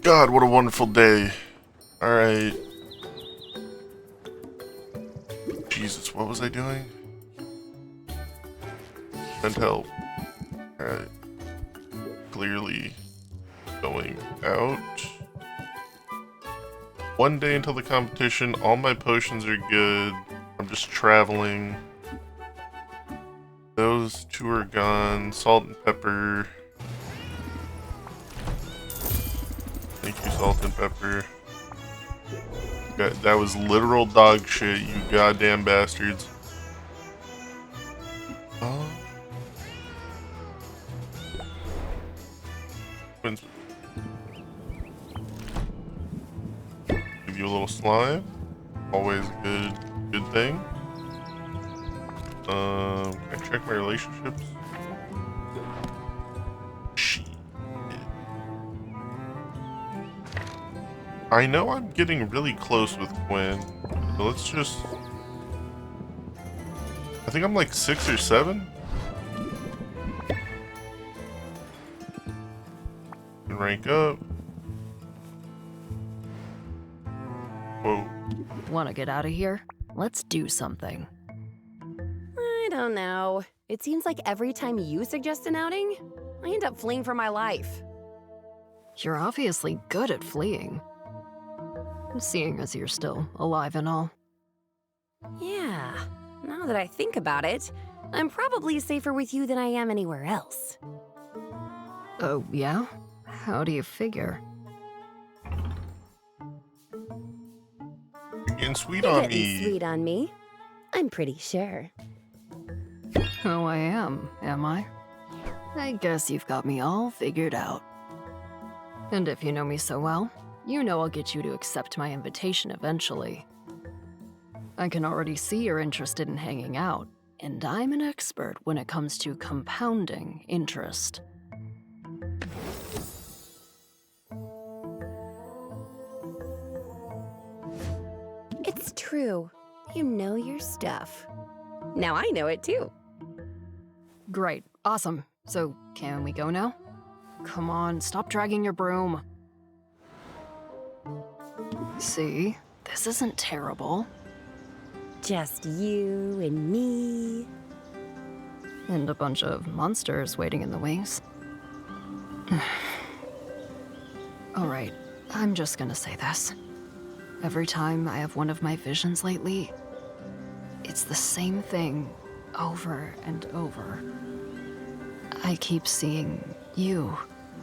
God, what a wonderful day. Alright. Jesus, what was I doing? Send help. Alright. Clearly going out. 1 day until the competition. All my potions are good. I'm just traveling. Those two are gone. Salt and pepper. Thank you, salt and pepper. That was literal dog shit, you goddamn bastards. Oh. Quinn's. Give you a little slime. Always a good thing. Can I check my relationships? Shit. I know I'm getting really close with Quinn, so let's just... I think I'm like 6 or 7. Can rank up. Whoa. Want to get out of here? Let's do something. I don't know. It seems like every time you suggest an outing, I end up fleeing for my life. You're obviously good at fleeing. Seeing as you're still alive and all. Yeah, now that I think about it, I'm probably safer with you than I am anywhere else. Oh, yeah? How do you figure? You're getting sweet You're on getting me. sweet on me. I'm pretty sure. Oh, I am I? I guess you've got me all figured out. And if you know me so well, you know I'll get you to accept my invitation eventually. I can already see you're interested in hanging out, and I'm an expert when it comes to compounding interest. It's true. You know your stuff. Now I know it too. Great, awesome. So, can we go now? Come on, stop dragging your broom. See, this isn't terrible. Just you and me. And a bunch of monsters waiting in the wings. Alright, I'm just gonna say this. Every time I have one of my visions lately, it's the same thing over and over. I keep seeing you,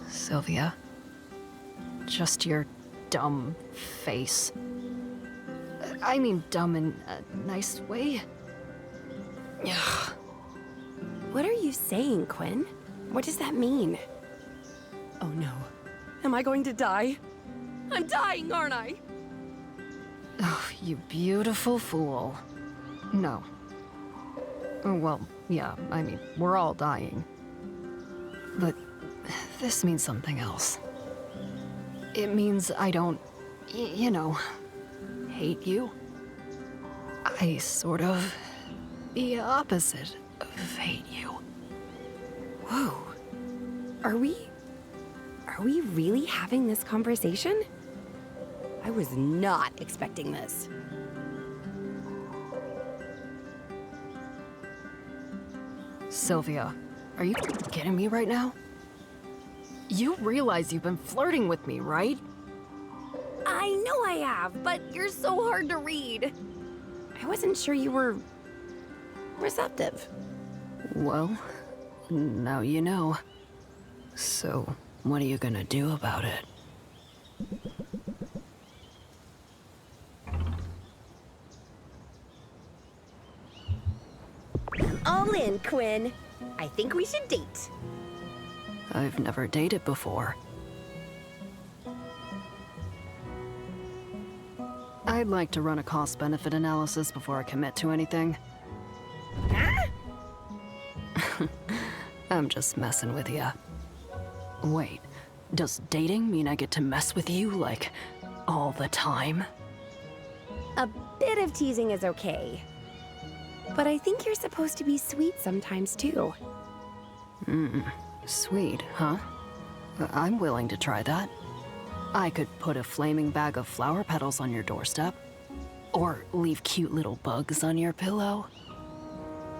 Sylvia. Just your dumb face. I mean dumb in a nice way. Ugh. What are you saying, Quinn? What does that mean? Oh no. Am I going to die? I'm dying, aren't I? Oh, you beautiful fool. No. Oh, well, yeah, I mean, we're all dying. But this means something else. It means I don't, you know, hate you. I sort of the opposite of hate you. Whoa. Are we really having this conversation? I was not expecting this. Sylvia, are you kidding me right now? You realize you've been flirting with me, right? I know I have, but you're so hard to read. I wasn't sure you were receptive. Well, now you know. So, what are you gonna do about it? All in, Quinn. I think we should date. I've never dated before. I'd like to run a cost-benefit analysis before I commit to anything. Huh? I'm just messing with ya. Wait, does dating mean I get to mess with you, like, all the time? A bit of teasing is okay. But I think you're supposed to be sweet sometimes, too. Sweet, huh? I'm willing to try that. I could put a flaming bag of flower petals on your doorstep. Or leave cute little bugs on your pillow.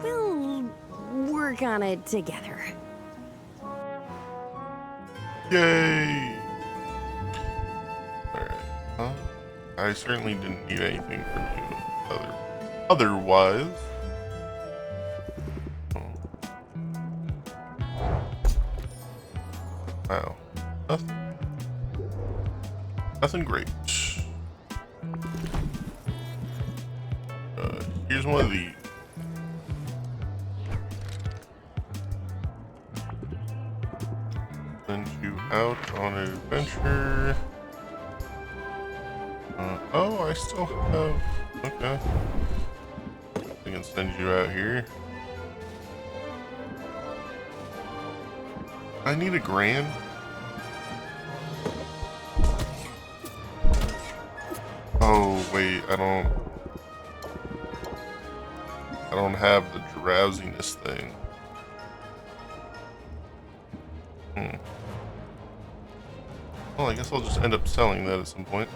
We'll work on it together. Yay! Alright, well, I certainly didn't need anything from you otherwise. Oh. Wow. Nothing great. Here's one of these. Send you out on an adventure. Oh, I still have... Okay. I can send you out here. I need $1,000. Oh, wait, I don't have the drowsiness thing. Well, I guess I'll just end up selling that at some point.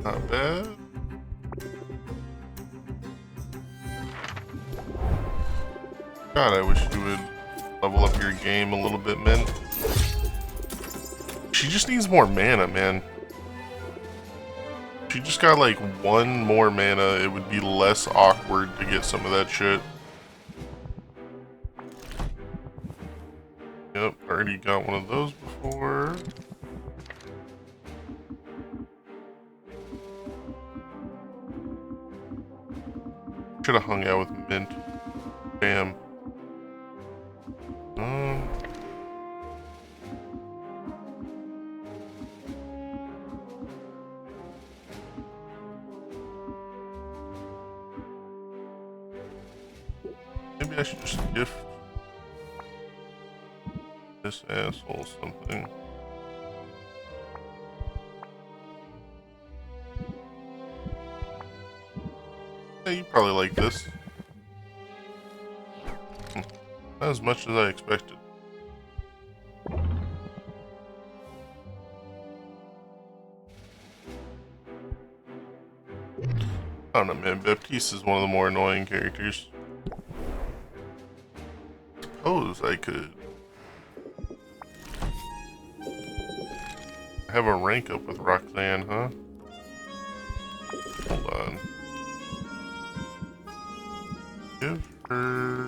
Not bad. God, I wish you would level up your game a little bit, man. She just needs more mana, man. She just got like 1 more mana, it would be less awkward to get some of that shit. Yep, already got one of those before. Should have hung out with Mint. Damn. Maybe I should just gift this asshole something. Hey, you probably like this. Not as much as I expected. I don't know, man. Baptiste is one of the more annoying characters. Suppose I could have a rank up with Roxanne, huh? Hold on. Give her...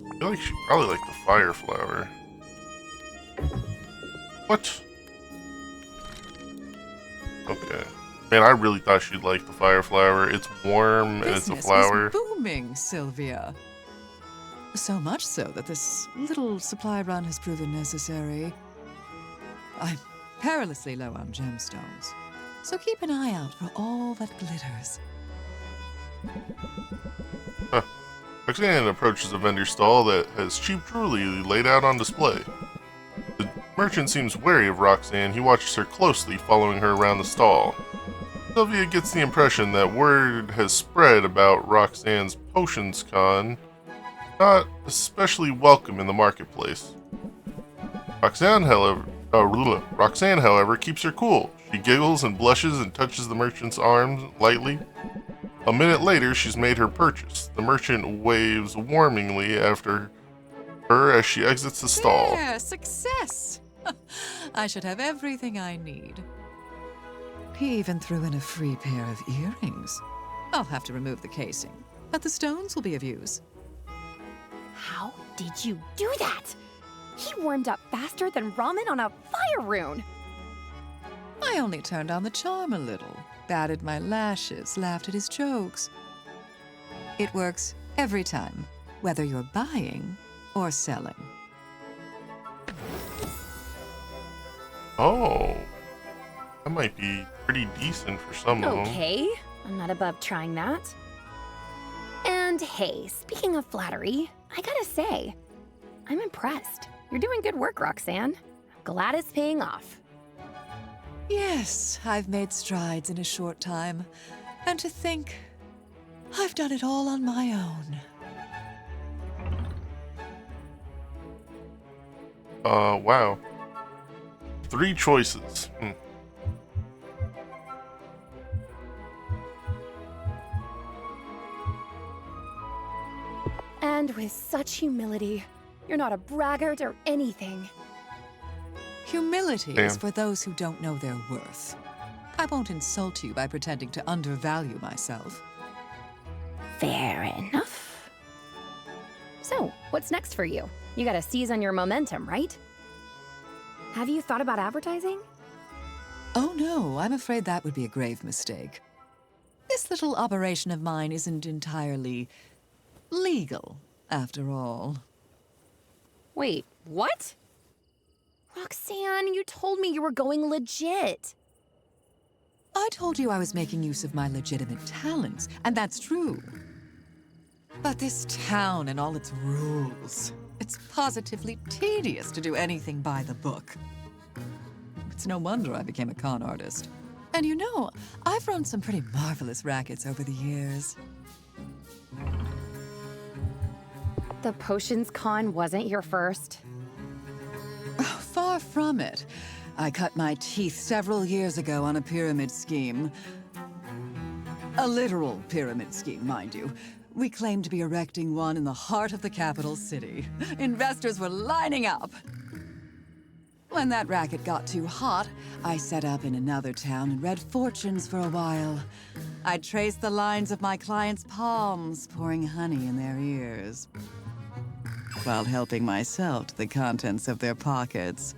I feel like she probably liked the fire flower. What? Okay. Man, I really thought she'd like the fire flower. It's warm and it's a flower. Business is booming, Sylvia. So much so that this little supply run has proven necessary. I'm perilously low on gemstones, so keep an eye out for all that glitters. Huh. Roxanne approaches a vendor stall that has cheap jewelry laid out on display. The merchant seems wary of Roxanne. He watches her closely, following her around the stall. Sylvia gets the impression that word has spread about Roxanne's potions con, not especially welcome in the marketplace. Roxanne, however, keeps her cool. She giggles and blushes and touches the merchant's arm lightly. A minute later, she's made her purchase. The merchant waves warmingly after her as she exits the stall. There, success! I should have everything I need. He even threw in a free pair of earrings. I'll have to remove the casing, but the stones will be of use. How did you do that? He warmed up faster than ramen on a fire rune. I only turned on the charm a little, batted my lashes, laughed at his jokes. It works every time, whether you're buying or selling. Oh. That might be pretty decent for some of them. Okay, I'm not above trying that. And hey, speaking of flattery, I gotta say, I'm impressed. You're doing good work, Roxanne. I'm glad it's paying off. Yes, I've made strides in a short time. And to think, I've done it all on my own. Wow. 3 choices. And with such humility. You're not a braggart or anything. Humility Damn. is for those who don't know their worth. I won't insult you by pretending to undervalue myself. Fair enough. So, what's next for you? You gotta seize on your momentum, right? Have you thought about advertising? Oh no, I'm afraid that would be a grave mistake. This little operation of mine isn't entirely legal, after all. Wait, what? Roxanne, you told me you were going legit. I told you I was making use of my legitimate talents, and that's true. But this town and all its rules, it's positively tedious to do anything by the book. It's no wonder I became a con artist. And you know, I've run some pretty marvelous rackets over the years. The Potions Con wasn't your first? Oh, far from it. I cut my teeth several years ago on a pyramid scheme. A literal pyramid scheme, mind you. We claimed to be erecting one in the heart of the capital city. Investors were lining up. When that racket got too hot, I set up in another town and read fortunes for a while. I traced the lines of my clients' palms, pouring honey in their ears, while helping myself to the contents of their pockets.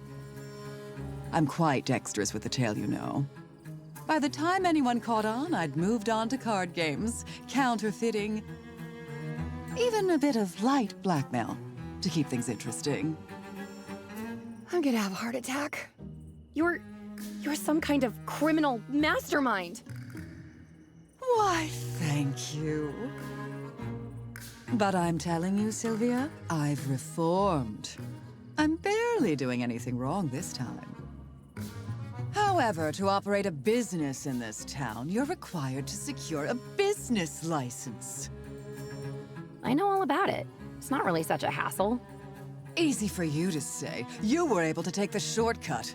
I'm quite dexterous with the tail, you know. By the time anyone caught on, I'd moved on to card games, counterfeiting, even a bit of light blackmail to keep things interesting. I'm gonna have a heart attack. You're some kind of criminal mastermind. Why, thank you. But I'm telling you, Sylvia, I've reformed. I'm barely doing anything wrong this time. However, to operate a business in this town, you're required to secure a business license. I know all about it. It's not really such a hassle. Easy for you to say. You were able to take the shortcut.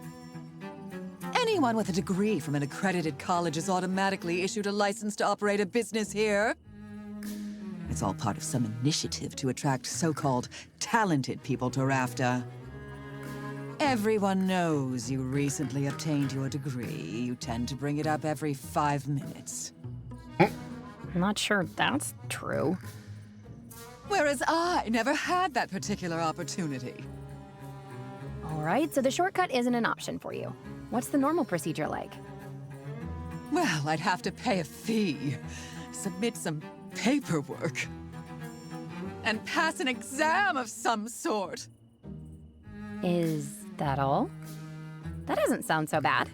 Anyone with a degree from an accredited college is automatically issued a license to operate a business here. It's all part of some initiative to attract so-called talented people to Rafta. Everyone knows you recently obtained your degree. You tend to bring it up every 5 minutes. I'm not sure that's true. Whereas I never had that particular opportunity. All right, so the shortcut isn't an option for you. What's the normal procedure like? Well, I'd have to pay a fee, submit some paperwork, and pass an exam of some sort. Is that all? That doesn't sound so bad.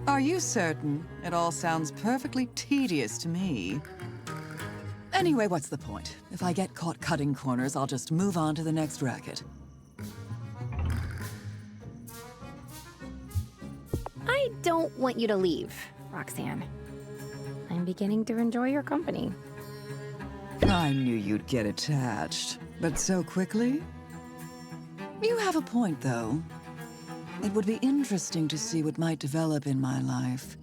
Are you certain? It all sounds perfectly tedious to me. Anyway, what's the point? If I get caught cutting corners, I'll just move on to the next racket. I don't want you to leave, Roxanne. I'm beginning to enjoy your company. I knew you'd get attached, but so quickly? You have a point, though. It would be interesting to see what might develop in my life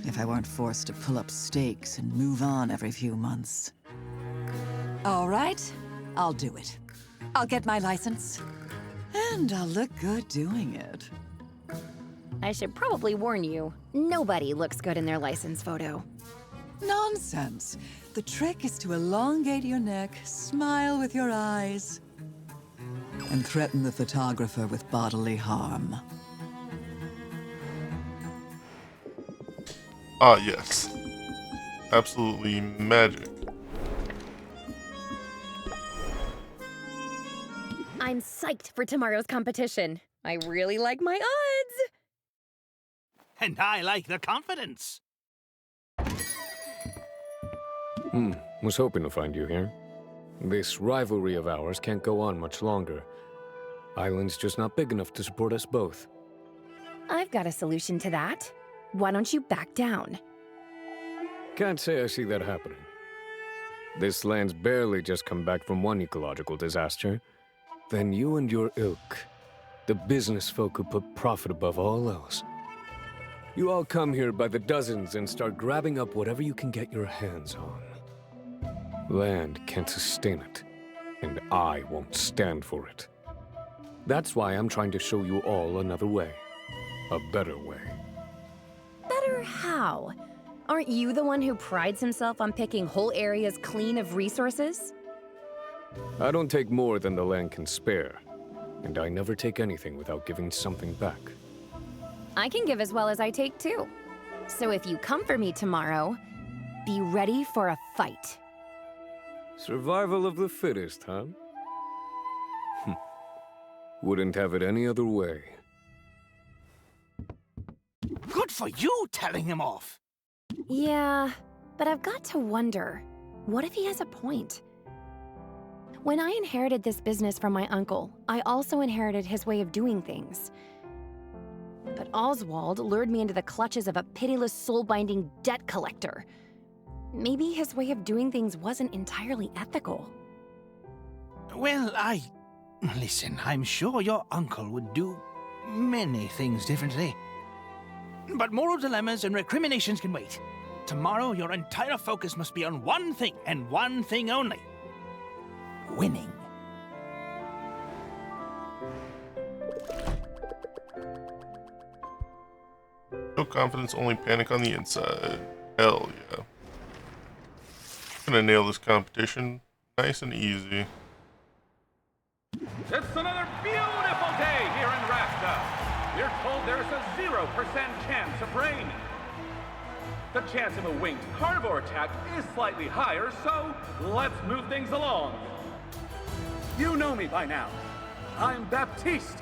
if I weren't forced to pull up stakes and move on every few months. All right, I'll do it. I'll get my license, and I'll look good doing it. I should probably warn you, nobody looks good in their license photo. Nonsense. The trick is to elongate your neck, smile with your eyes, and threaten the photographer with bodily harm. Ah, yes. Absolutely magic. I'm psyched for tomorrow's competition. I really like my odds. And I like the confidence. Was hoping to find you here. This rivalry of ours can't go on much longer. Island's just not big enough to support us both. I've got a solution to that. Why don't you back down? Can't say I see that happening. This land's barely just come back from one ecological disaster. Then you and your ilk, the business folk who put profit above all else, you all come here by the dozens and start grabbing up whatever you can get your hands on. Land can't sustain it, and I won't stand for it. That's why I'm trying to show you all another way. A better way. Better how? Aren't you the one who prides himself on picking whole areas clean of resources? I don't take more than the land can spare, and I never take anything without giving something back. I can give as well as I take too. So if you come for me tomorrow, be ready for a fight. Survival of the fittest, huh? Wouldn't have it any other way. Good for you telling him off. Yeah, but I've got to wonder, what if he has a point? When I inherited this business from my uncle, I also inherited his way of doing things. But Oswald lured me into the clutches of a pitiless, soul-binding debt collector. Maybe his way of doing things wasn't entirely ethical. Well, Listen, I'm sure your uncle would do many things differently. But moral dilemmas and recriminations can wait. Tomorrow, your entire focus must be on one thing, and one thing only. Winning. No confidence, only panic on the inside. Hell yeah. Gonna nail this competition. Nice and easy. It's another beautiful day here in Rasta. We're told there's a 0% chance of rain. The chance of a winged carnivore attack is slightly higher, so let's move things along. You know me by now. I'm Baptiste,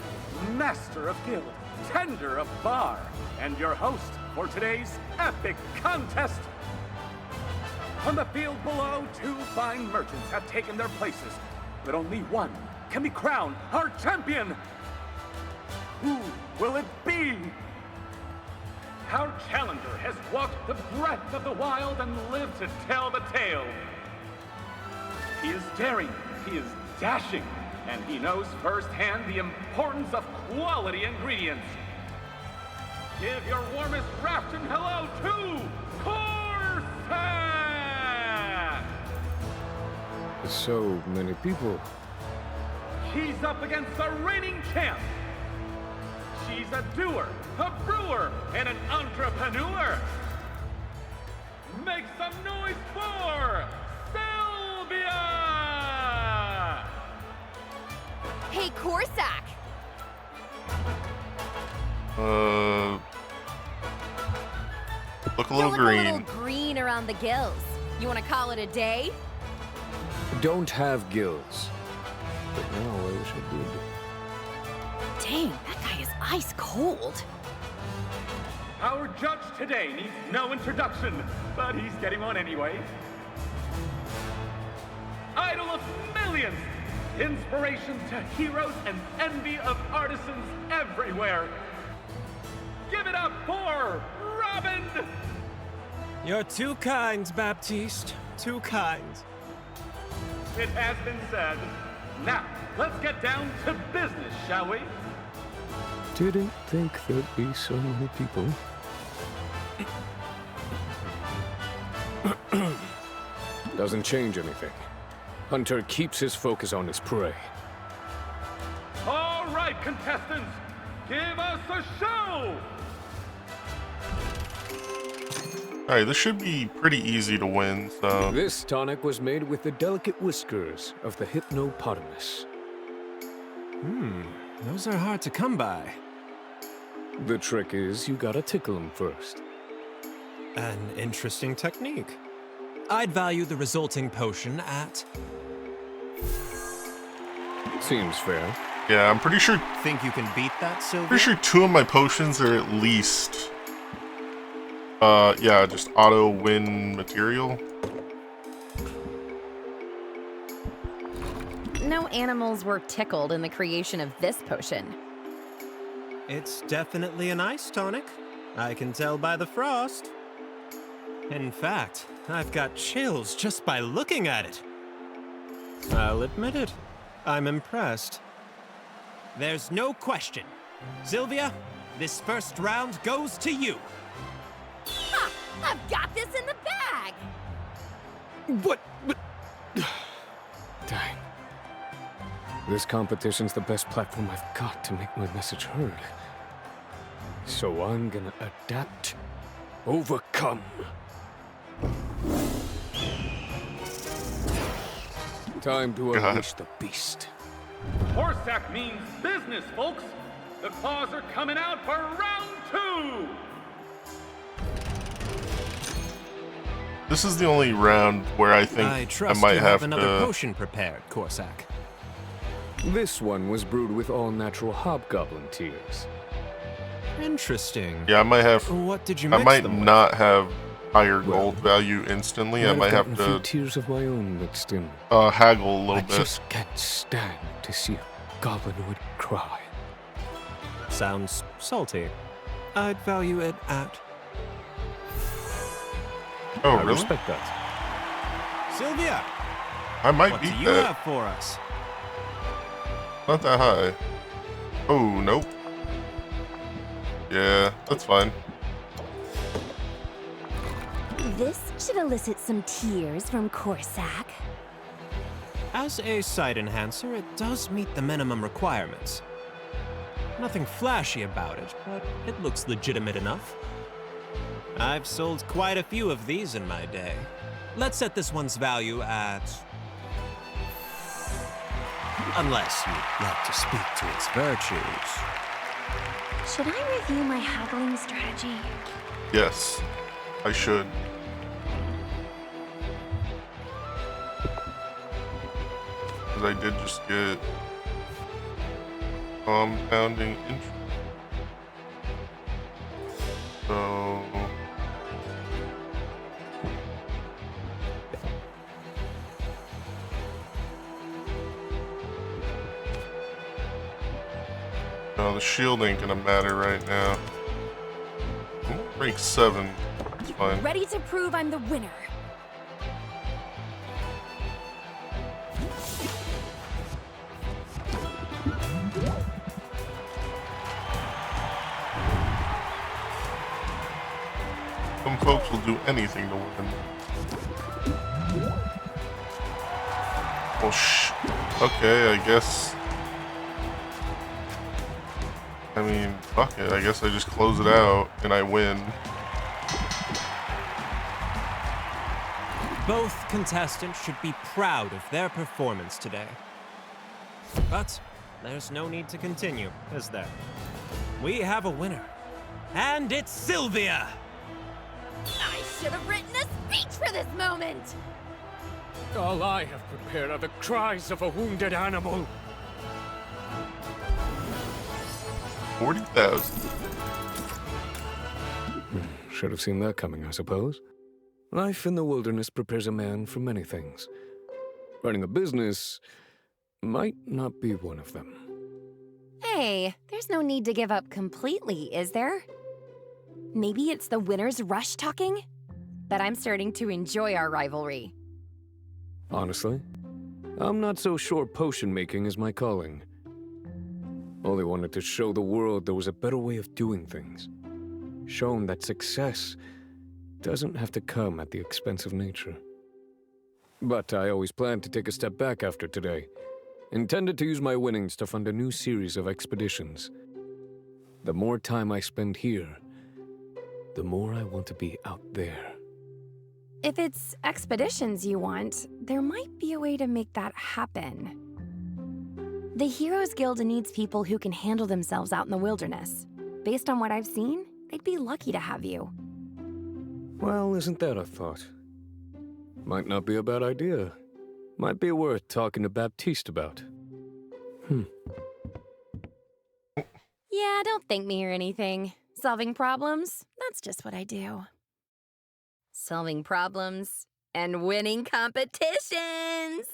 Master of Guild, Tender of Bar, and your host for today's epic contest. On the field below, 2 fine merchants have taken their places, but only one can be crowned our champion. Who will it be? Our challenger has walked the breadth of the wild and lived to tell the tale. He is daring, he is dashing, and he knows firsthand the importance of quality ingredients. Give your warmest raft and hello to Corsac! So many people. He's up against the reigning champ. She's a doer, a brewer, and an entrepreneur. Make some noise for Sylvia! Hey, Corsac! Look a little You green. look a little green around the gills. You want to call it a day? Don't have gills. But now I wish I did. Dang, that guy is ice cold. Our judge today needs no introduction, but he's getting one anyway. Idol of millions, inspiration to heroes and envy of artisans everywhere. Give it up for Robin! You're too kind, Baptiste. Too kind. It has been said. Now, let's get down to business, shall we? Didn't think there'd be so many people. Doesn't change anything. Hunter keeps his focus on his prey. All right, contestants, give us a show! Alright, this should be pretty easy to win, so... This tonic was made with the delicate whiskers of the hippopotamus. Those are hard to come by. The trick is you gotta tickle him first. An interesting technique. I'd value the resulting potion at... Seems fair. Yeah, I'm pretty sure Think you can beat that, Sylvia? Pretty sure 2 of my potions are at least, yeah, just auto win material. No animals were tickled in the creation of this potion. It's definitely an ice tonic. I can tell by the frost. In fact, I've got chills just by looking at it. I'll admit it. I'm impressed. There's no question. Sylvia, this first round goes to you. Ha! I've got this in the bag! What? Dang. This competition's the best platform I've got to make my message heard. So I'm gonna adapt, overcome. Time to unleash the beast. Corsac means business, folks. The claws are coming out for round 2. This is the only round where I think I trust might you have another to. potion prepared, Corsac. This one was brewed with all-natural hobgoblin tears. Interesting. Yeah, I might have. What did you I mix might them with? not have higher Well, gold value instantly. I I've might have gotten a few to tears of my own mixed in. haggle a little I bit. just can't stand to see a goblinoid cry. Sounds salty. I'd value it at... Oh, I really? respect that. Sylvia, I might what do beat you that. have for us? Not that high. Oh, nope. Yeah, that's fine. This should elicit some tears from Corsac. As a sight enhancer, it does meet the minimum requirements. Nothing flashy about it, but it looks legitimate enough. I've sold quite a few of these in my day. Let's set this one's value at... Unless you'd like to speak to its virtues. Should I review my haggling strategy? Yes, I should. Because I did just get compounding interest. So no, the shield ain't gonna matter right now. Rank 7. It's fine. Ready to prove I'm the winner. Some folks will do anything to win. Oh, okay, I guess. I mean, fuck it. I guess I just close it out and I win. Both contestants should be proud of their performance today. But there's no need to continue, is there? We have a winner. And it's Sylvia! I should have written a speech for this moment! All I have prepared are the cries of a wounded animal. 40,000. Should have seen that coming, I suppose. Life in the wilderness prepares a man for many things. Running a business might not be one of them. Hey, there's no need to give up completely, is there? Maybe it's the winner's rush talking? But I'm starting to enjoy our rivalry. Honestly, I'm not so sure potion making is my calling. Only wanted to show the world there was a better way of doing things. Shown that success doesn't have to come at the expense of nature. But I always planned to take a step back after today. Intended to use my winnings to fund a new series of expeditions. The more time I spend here, the more I want to be out there. If it's expeditions you want, there might be a way to make that happen. The Heroes Guild needs people who can handle themselves out in the wilderness. Based on what I've seen, they'd be lucky to have you. Well, isn't that a thought? Might not be a bad idea. Might be worth talking to Baptiste about. Yeah, don't thank me or anything. Solving problems, that's just what I do. Solving problems and winning competitions!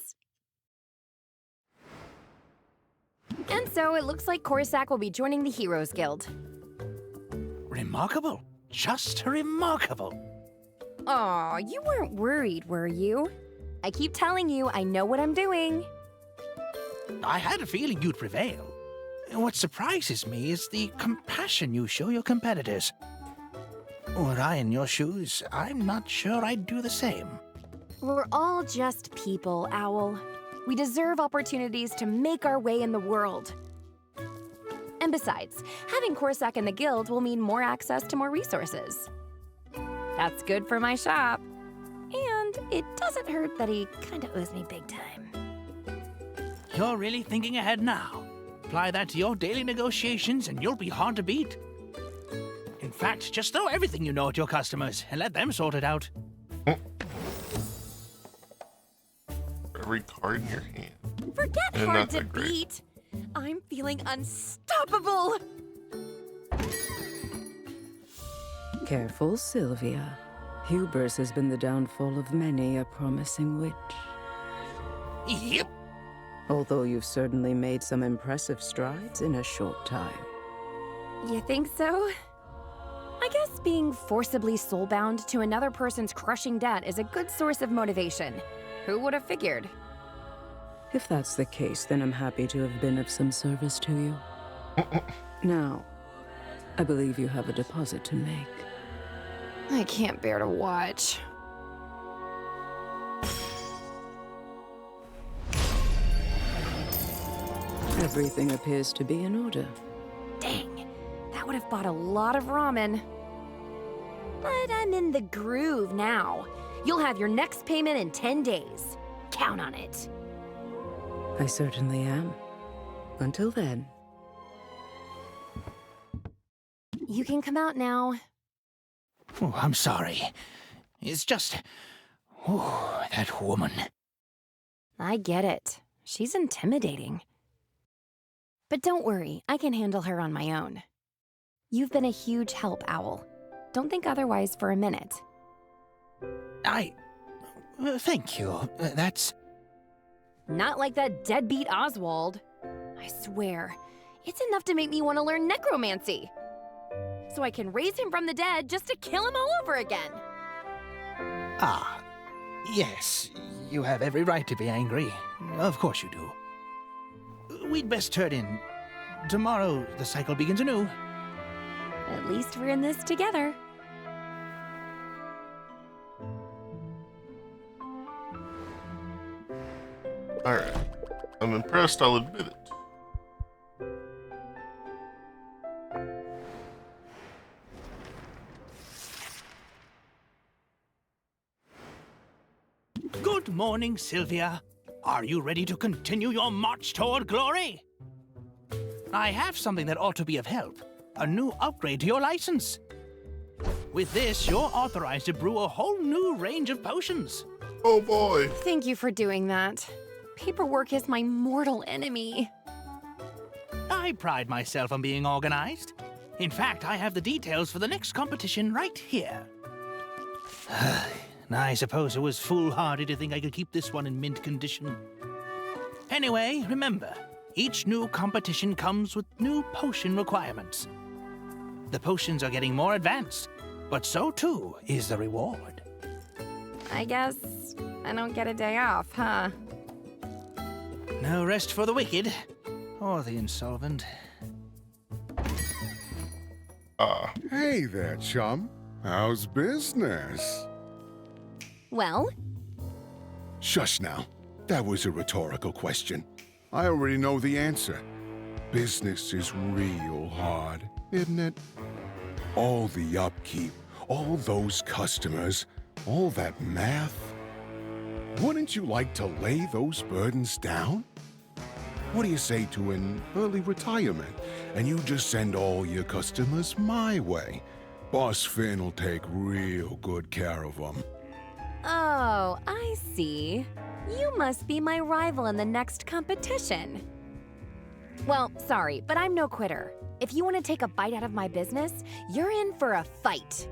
And so it looks like Corsac will be joining the Heroes Guild. Remarkable. Just remarkable. Aw, you weren't worried, were you? I keep telling you, I know what I'm doing. I had a feeling you'd prevail. What surprises me is the compassion you show your competitors. Were I in your shoes, I'm not sure I'd do the same. We're all just people, Owl. We deserve opportunities to make our way in the world. And besides, having Corsac in the guild will mean more access to more resources. That's good for my shop. And it doesn't hurt that he kinda owes me big time. You're really thinking ahead now. Apply that to your daily negotiations and you'll be hard to beat. In fact, just throw everything you know at your customers and let them sort it out. Every card in your hand. Forget And hard not to that great. beat. I'm feeling unstoppable. Careful, Sylvia. Hubris has been the downfall of many a promising witch. Yep. Although you've certainly made some impressive strides in a short time. You think so? I guess being forcibly soulbound to another person's crushing debt is a good source of motivation. Who would have figured? If that's the case, then I'm happy to have been of some service to you. Now, I believe you have a deposit to make. I can't bear to watch. Everything appears to be in order. Dang, that would have bought a lot of ramen. But I'm in the groove now. You'll have your next payment in 10 days. Count on it. I certainly am. Until then. You can come out now. Oh, I'm sorry. It's just... Oh, that woman. I get it. She's intimidating. But don't worry, I can handle her on my own. You've been a huge help, Owl. Don't think otherwise for a minute. Thank you. That's... Not like that deadbeat Oswald. I swear, it's enough to make me want to learn necromancy. So I can raise him from the dead just to kill him all over again. Ah, yes. You have every right to be angry. Of course you do. We'd best turn in. Tomorrow, the cycle begins anew. At least we're in this together. Alright. I'm impressed, I'll admit it. Good morning, Sylvia. Are you ready to continue your march toward glory? I have something that ought to be of help. A new upgrade to your license. With this, you're authorized to brew a whole new range of potions. Oh boy. Thank you for doing that. Paperwork is my mortal enemy. I pride myself on being organized. In fact, I have the details for the next competition right here. I suppose it was foolhardy to think I could keep this one in mint condition. Anyway, remember, each new competition comes with new potion requirements. The potions are getting more advanced, but so too is the reward. I guess I don't get a day off, huh? No rest for the wicked, or the insolvent. Hey there, chum. How's business? Well, Shush now. That was a rhetorical question. I already know the answer. Business is real hard, isn't it? All the upkeep, all those customers, all that math. Wouldn't you like to lay those burdens down? What do you say to an early retirement, and you just send all your customers my way? Boss Finn will take real good care of them. oh, I see. You must be my rival in the next competition. Well, sorry, but I'm no quitter. If you want to take a bite out of my business, you're in for a fight.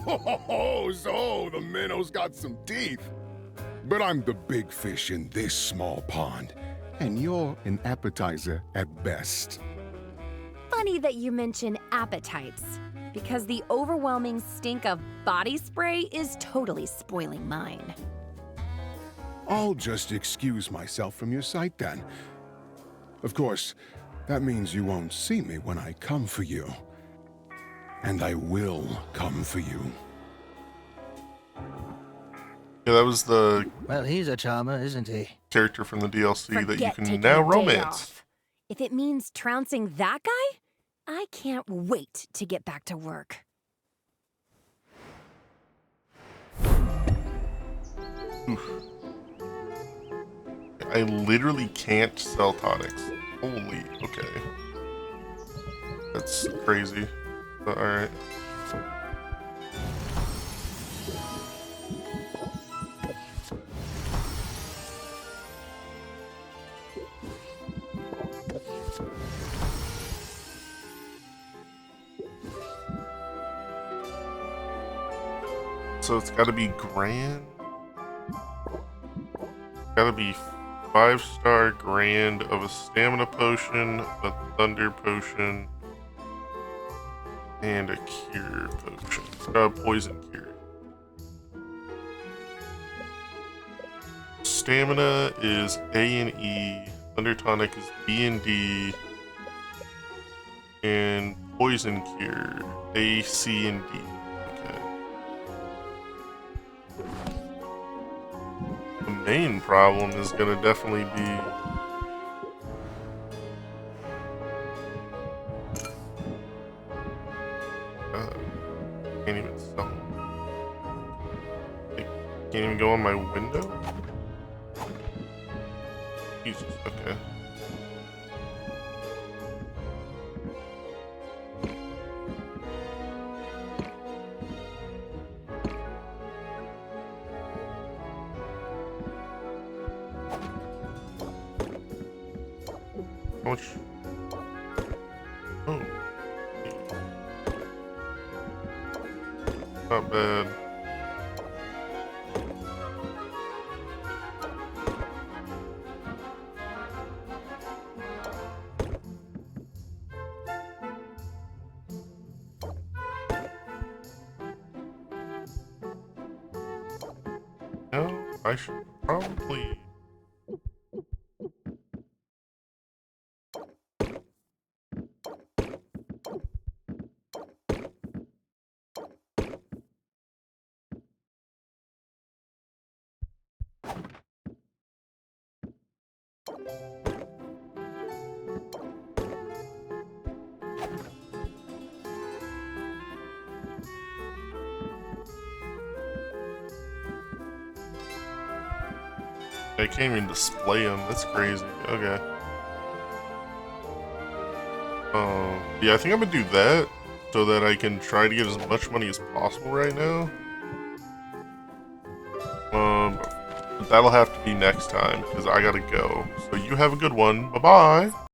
Oh, so the minnow's got some teeth. But I'm the big fish in this small pond. and you're an appetizer at best. Funny that you mention appetites, because the overwhelming stink of body spray is totally spoiling mine. I'll just excuse myself from your sight then. Of course, that means you won't see me when I come for you. And I will come for you. Yeah, that was the Well, he's a charmer, isn't he? character from the DLC that you Forget can taking now a day romance. off. If it means trouncing that guy, I can't wait to get back to work. Oof. I literally can't sell tonics. Holy, okay. That's crazy. But alright. So it's gotta be grand. Gotta be 5-star grand of a stamina potion, a thunder potion, and a cure potion. Poison cure. Stamina is A and E, thunder tonic is B and D, and poison cure A, C, and D. Okay. The main problem is gonna definitely be can't even sell. I can't even go on my window? Jesus, okay. How much? Oh. Not bad. No, I should probably... I can't even display them. That's crazy. Okay. Yeah, I think I'm gonna do that so that I can try to get as much money as possible right now. But that'll have to be next time because I gotta go. So you have a good one. Bye bye.